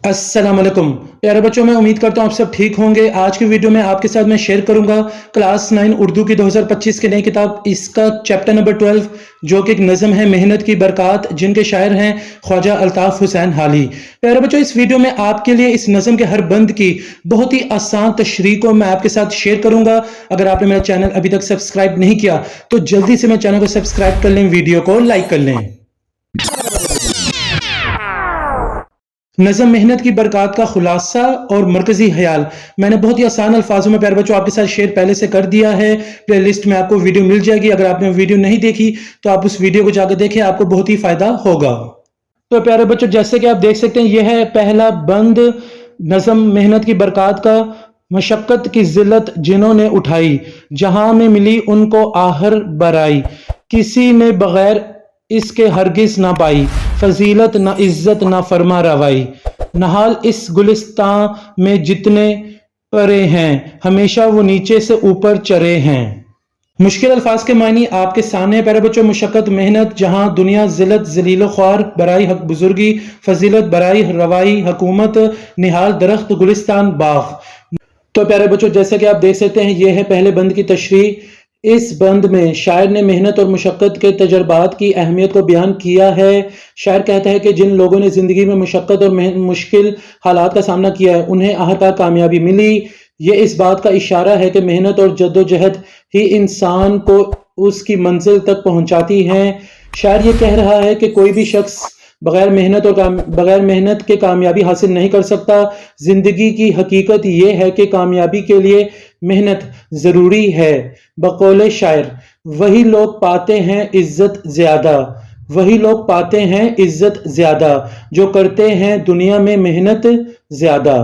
السلام علیکم پیارے بچوں، میں امید کرتا ہوں آپ سب ٹھیک ہوں گے۔ آج کی ویڈیو میں آپ کے ساتھ میں شیئر کروں گا کلاس 9 اردو کی 2025 کی نئی کتاب، اس کا چیپٹر نمبر 12 جو کہ ایک نظم ہے محنت کی برکات، جن کے شاعر ہیں خواجہ الطاف حسین حالی۔ پیارے بچوں، اس ویڈیو میں آپ کے لیے اس نظم کے ہر بند کی بہت ہی آسان تشریح کو میں آپ کے ساتھ شیئر کروں گا۔ اگر آپ نے میرا چینل ابھی تک سبسکرائب نہیں کیا تو جلدی سے میرے چینل کو سبسکرائب کر لیں، ویڈیو کو لائک کر لیں۔ نظم محنت کی برکات کا خلاصہ اور مرکزی خیال میں نے بہت ہی آسان الفاظوں میں پیارے بچوں آپ کے ساتھ شیئر پہلے سے کر دیا ہے۔ پلے لسٹ میں آپ کو ویڈیو مل جائے گی، اگر آپ نے ویڈیو نہیں دیکھی تو آپ اس ویڈیو کو جا کے دیکھیں، آپ کو بہت ہی فائدہ ہوگا۔ تو پیارے بچوں، جیسے کہ آپ دیکھ سکتے ہیں، یہ ہے پہلا بند نظم محنت کی برکات کا۔ مشقت کی ذلت جنہوں نے اٹھائی، جہاں میں ملی ان کو آہر برائی، کسی نے بغیر اس کے ہرگز نہ پائی، فضیلت نہ عزت نہ فرما روائی، نہال اس گلستان میں جتنے پرے ہیں، ہمیشہ وہ نیچے سے اوپر چرے ہیں۔ مشکل الفاظ کے معنی آپ کے سامنے پیارے بچوں۔ مشقت محنت، جہاں دنیا ذلت ذلیل و خوار، برائی حق بزرگی، فضیلت برائی روائی حکومت، نہال درخت گلستان باغ۔ تو پیارے بچوں، جیسے کہ آپ دیکھ سکتے ہیں، یہ ہے پہلے بند کی تشریح۔ اس بند میں شاعر نے محنت اور مشقت کے تجربات کی اہمیت کو بیان کیا ہے۔ شاعر کہتا ہے کہ جن لوگوں نے زندگی میں مشقت اور مشکل حالات کا سامنا کیا ہے، انہیں آخرکار کامیابی ملی۔ یہ اس بات کا اشارہ ہے کہ محنت اور جدوجہد ہی انسان کو اس کی منزل تک پہنچاتی ہیں۔ شاعر یہ کہہ رہا ہے کہ کوئی بھی شخص بغیر محنت کے کامیابی حاصل نہیں کر سکتا۔ زندگی کی حقیقت یہ ہے کہ کامیابی کے لیے محنت ضروری ہے۔ بقول شاعر، وہی لوگ پاتے ہیں عزت زیادہ، وہی لوگ پاتے ہیں عزت زیادہ، جو کرتے ہیں دنیا میں محنت زیادہ۔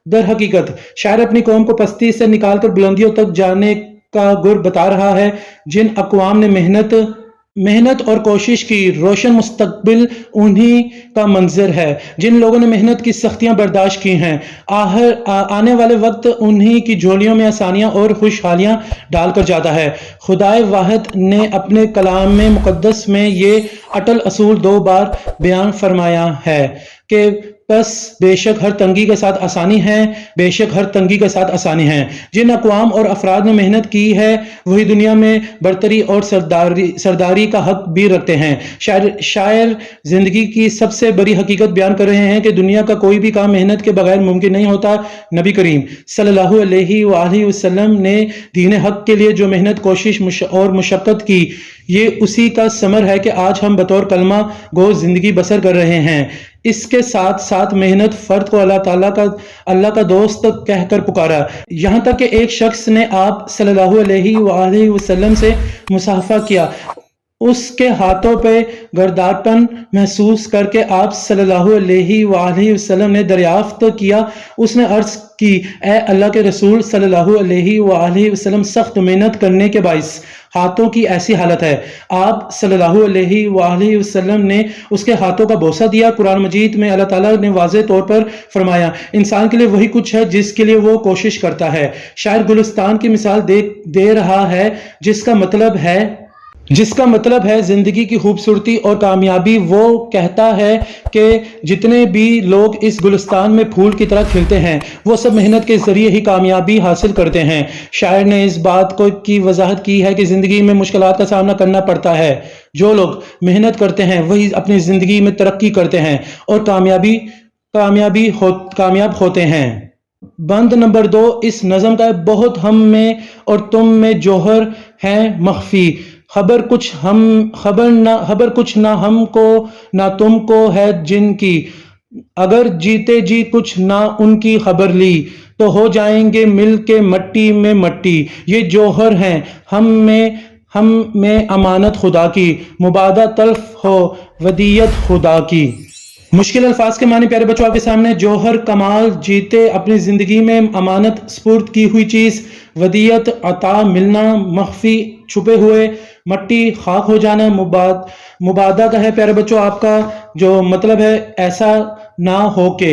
در حقیقت شاعر اپنی قوم کو پستی سے نکال کر بلندیوں تک جانے کا گر بتا رہا ہے۔ جن اقوام نے محنت اور کوشش کی، روشن مستقبل انہی کا منظر ہے۔ جن لوگوں نے محنت کی سختیاں برداشت کی ہیں، آنے والے وقت انہی کی جھولیوں میں آسانیاں اور خوشحالیاں ڈال کر جاتا ہے۔ خدائے واحد نے اپنے کلام مقدس میں یہ اٹل اصول 2 بار بیان فرمایا ہے کہ پس بے شک ہر تنگی کے ساتھ آسانی ہے، بے شک ہر تنگی کے ساتھ آسانی ہے۔ جن اقوام اور افراد نے محنت کی ہے، وہی دنیا میں برتری اور سرداری کا حق بھی رکھتے ہیں۔ شاعر زندگی کی سب سے بڑی حقیقت بیان کر رہے ہیں کہ دنیا کا کوئی بھی کام محنت کے بغیر ممکن نہیں ہوتا۔ نبی کریم صلی اللہ علیہ وآلہ وسلم نے دین حق کے لیے جو محنت، کوشش اور مشقت کی، یہ اسی کا ثمر ہے کہ آج ہم بطور کلمہ گو زندگی بسر کر رہے ہیں۔ اس کے ساتھ ساتھ محنت فرد کو اللہ کا دوست کہہ کر پکارا، یہاں تک کہ ایک شخص نے آپ صلی اللہ علیہ وآلہ وسلم سے مصافحہ کیا۔ اس کے ہاتھوں پہ گرداپن محسوس کر کے آپ صلی اللہ علیہ وآلہ وسلم نے دریافت کیا۔ اس نے عرض کی، اے اللہ کے رسول صلی اللہ علیہ وآلہ وسلم، سخت محنت کرنے کے باعث ہاتھوں کی ایسی حالت ہے۔ آپ صلی اللہ علیہ وآلہ وسلم نے اس کے ہاتھوں کا بوسہ دیا۔ قرآن مجید میں اللہ تعالیٰ نے واضح طور پر فرمایا، انسان کے لیے وہی کچھ ہے جس کے لیے وہ کوشش کرتا ہے۔ شاعر گلستان کی مثال دے رہا ہے، جس کا مطلب ہے زندگی کی خوبصورتی اور کامیابی۔ وہ کہتا ہے کہ جتنے بھی لوگ اس گلستان میں پھول کی طرح کھلتے ہیں، وہ سب محنت کے ذریعے ہی کامیابی حاصل کرتے ہیں۔ شاعر نے اس بات کی وضاحت کی ہے کہ زندگی میں مشکلات کا سامنا کرنا پڑتا ہے۔ جو لوگ محنت کرتے ہیں وہی اپنی زندگی میں ترقی کرتے ہیں اور کامیاب ہوتے ہیں۔ بند نمبر 2 اس نظم کا بہت ہم میں اور تم میں جوہر ہے مخفی، خبر کچھ نہ ہم کو نہ تم کو ہے جن کی، اگر جیتے جی کچھ نہ ان کی خبر لی، تو ہو جائیں گے مل کے مٹی میں مٹی۔ یہ جوہر ہیں ہم میں امانت خدا کی، مبادہ تلف ہو ودیت خدا کی۔ مشکل الفاظ کے معنی پیارے بچوں آپ کے سامنے۔ جوہر کمال، جیتے اپنی زندگی میں امانت سپرد کی ہوئی چیز، ودیت عطا ملنا، مخفی چھپے ہوئے، مٹی خاک ہو جانا۔ مبادہ کا ہے پیارے بچوں آپ کا جو مطلب ہے ایسا نہ ہو کہ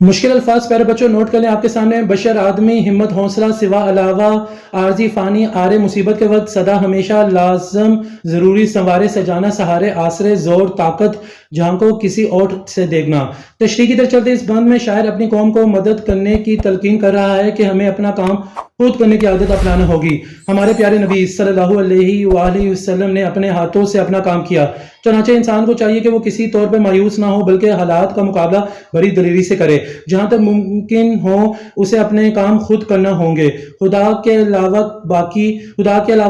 مشکل الفاظ پیارے بچوں نوٹ کر لیں آپ کے سامنے. بشر آدمی ہمت حوصلہ سوا علاوہ عارضی فانی آرے مصیبت کے وقت صدا ہمیشہ لازم ضروری سنوارے سجانا سہارے آسرے زور طاقت جہاں کو کسی اور سے دیکھنا. تشریح کی طرف چلتے اس بند میں شاعر اپنی قوم کو مدد کرنے کی تلقین کر رہا ہے کہ ہمیں اپنا کام خود کرنے کی عادت اپنانا ہوگی. ہمارے پیارے نبی صلی اللہ علیہ وآلہ وسلم نے اپنے ہاتھوں سے اپنا کام کیا. چنانچہ انسان کو چاہیے کہ وہ کسی طور پہ مایوس نہ ہو بلکہ حالات کا مقابلہ بڑی دلیری سے کرے. جہاں تک ممکن ہو اسے اپنے کام خود کرنا ہوں گے. خدا کے علاوہ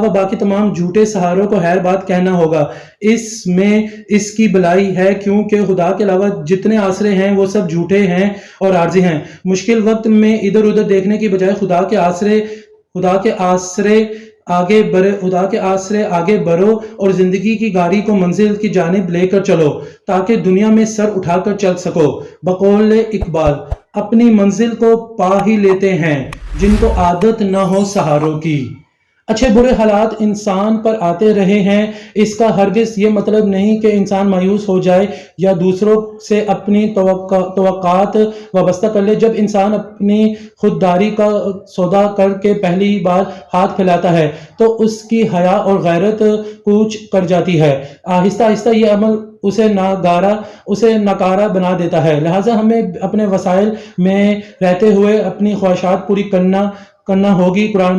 باقی تمام جھوٹے سہاروں کو خیر بات کہنا ہوگا. اس میں اس کی بلائی ہے کیونکہ خدا کے علاوہ جتنے آسرے ہیں وہ سب جھوٹے ہیں اور عارضی ہیں. مشکل وقت میں ادھر ادھر دیکھنے کی بجائے خدا کے آسرے آگے بڑھو اور زندگی کی گاڑی کو منزل کی جانب لے کر چلو تاکہ دنیا میں سر اٹھا کر چل سکو. بقول اقبال اپنی منزل کو پا ہی لیتے ہیں جن کو عادت نہ ہو سہاروں کی. اچھے برے حالات انسان پر آتے رہے ہیں. اس کا ہرگز یہ مطلب نہیں کہ انسان مایوس ہو جائے یا دوسروں سے اپنی توقعات وابستہ کر لے. جب انسان اپنی خودداری کا سودا کر کے پہلی بار ہاتھ پھیلاتا ہے تو اس کی حیا اور غیرت کوچ کر جاتی ہے. آہستہ آہستہ یہ عمل اسے ناکارہ بنا دیتا ہے. لہٰذا ہمیں اپنے وسائل میں رہتے ہوئے اپنی خواہشات پوری کرنا ہوگی. قرآن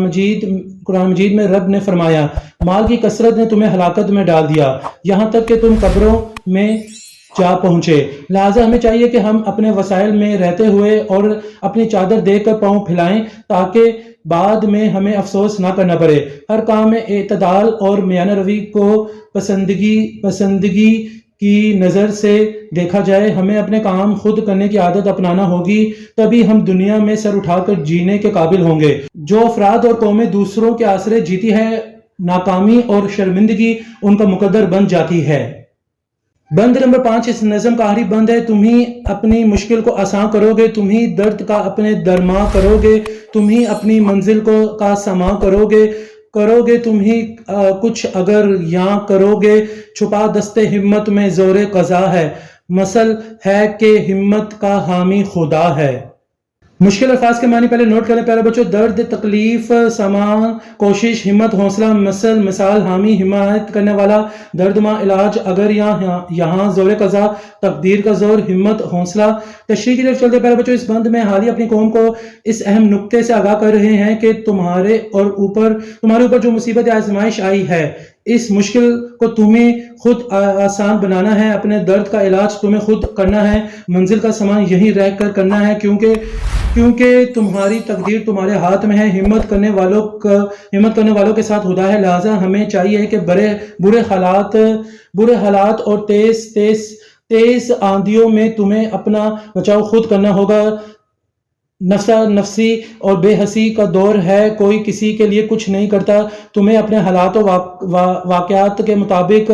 مجید میں رب نے فرمایا مال کی کثرت نے تمہیں ہلاکت میں ڈال دیا یہاں تک کہ تم قبروں میں جا پہنچے. لہٰذا ہمیں چاہیے کہ ہم اپنے وسائل میں رہتے ہوئے اور اپنی چادر دیکھ کر پاؤں پھیلائیں تاکہ بعد میں ہمیں افسوس نہ کرنا پڑے. ہر کام میں اعتدال اور میانہ روی کو پسندگی کی نظر سے دیکھا جائے. ہمیں اپنے کام خود کرنے کی عادت اپنانا ہوگی تبھی ہم دنیا میں سر اٹھا کر جینے کے قابل ہوں گے. جو افراد اور قومیں دوسروں کے آسرے جیتی ہے ناکامی اور شرمندگی ان کا مقدر بن جاتی ہے. بند نمبر 5 اس نظم کا آخری بند ہے. تم ہی اپنی مشکل کو آسان کرو گے, تم ہی درد کا اپنے درما کرو گے, تم ہی اپنی منزل کا سما کرو گے, تم ہی کچھ اگر یاں کرو گے. چھپا دست ہمت میں زور قضا ہے, مسل ہے کہ ہمت کا حامی خدا ہے. مشکل الفاظ کے معنی پہلے نوٹ کریں پیارے بچوں. درد تکلیف سامان کوشش ہمت حوصلہ مسل مثال حامی حمایت کرنے والا دردما علاج اگر یہاں زور قضا تقدیر کا زور ہمت حوصلہ. تشریح کی طرف چلتے پیارے بچوں اس بند میں حالیہ اپنی قوم کو اس اہم نقطے سے آگاہ کر رہے ہیں کہ تمہارے اوپر جو مصیبت آزمائش آئی ہے اس مشکل کو تمہیں خود آسان بنانا ہے. اپنے درد کا علاج تمہیں خود کرنا ہے, منزل کا سامان یہیں رہ کر کرنا ہے کیونکہ تمہاری تقدیر تمہارے ہاتھ میں ہے. ہمت کرنے والوں کے ساتھ خدا ہے. لہٰذا ہمیں چاہیے کہ برے حالات اور تیز آندھیوں میں تمہیں اپنا بچاؤ خود کرنا ہوگا. نفسی اور بے حسی کا دور ہے, کوئی کسی کے لیے کچھ نہیں کرتا. تمہیں اپنے حالات و واقعات کے مطابق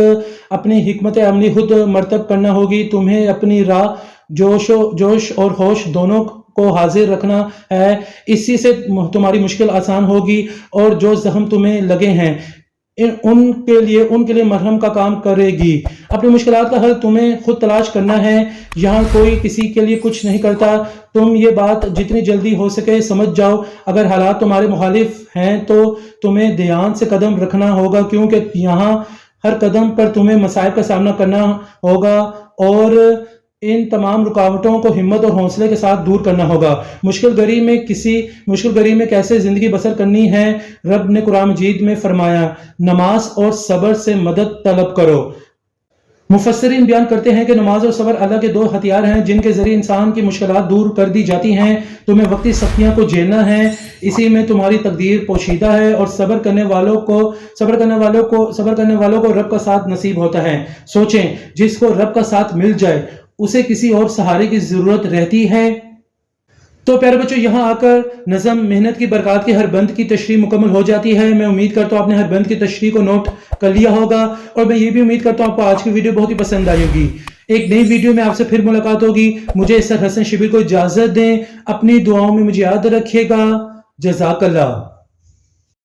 اپنی حکمت عملی خود مرتب کرنا ہوگی. تمہیں اپنی راہ جوش اور ہوش دونوں کو حاضر رکھنا ہے, اسی سے تمہاری مشکل آسان ہوگی اور جو زخم تمہیں لگے ہیں ان کے لیے مرہم کا کام کرے گی. اپنی مشکلات کا حل تمہیں خود تلاش کرنا ہے, یہاں کوئی کسی کے لیے کچھ نہیں کرتا. تم یہ بات جتنی جلدی ہو سکے سمجھ جاؤ. اگر حالات تمہارے مخالف ہیں تو تمہیں دھیان سے قدم رکھنا ہوگا کیونکہ یہاں ہر قدم پر تمہیں مصائب کا سامنا کرنا ہوگا اور ان تمام رکاوٹوں کو ہمت اور حوصلے کے ساتھ دور کرنا ہوگا. مشکل گھڑی میں کیسے زندگی بسر کرنی ہے, رب نے قرآن مجید میں فرمایا نماز اور صبر سے مدد طلب کرو. مفسرین بیان کرتے ہیں کہ نماز اور صبر اللہ کے 2 ہتھیار ہیں جن کے ذریعے انسان کی مشکلات دور کر دی جاتی ہیں. تمہیں وقتی سختیاں کو جھیلنا ہے, اسی میں تمہاری تقدیر پوشیدہ ہے اور صبر کرنے والوں کو رب کا ساتھ نصیب ہوتا ہے. سوچیں جس کو رب کا ساتھ مل جائے اسے کسی اور سہارے کی ضرورت رہتی ہے. تو پیارے بچوں یہاں آ کر نظم محنت کی برکات کے ہر بند کی تشریح مکمل ہو جاتی ہے. میں امید کرتا ہوں آپ نے ہر بند کی تشریح کو نوٹ کر لیا ہوگا اور میں یہ بھی امید کرتا ہوں آپ کو آج کی ویڈیو بہت ہی پسند آئی ہوگی. ایک نئی ویڈیو میں آپ سے پھر ملاقات ہوگی. مجھے سر حسن شبیر کو اجازت دیں. اپنی دعاؤں میں مجھے یاد رکھیے گا. جزاک اللہ.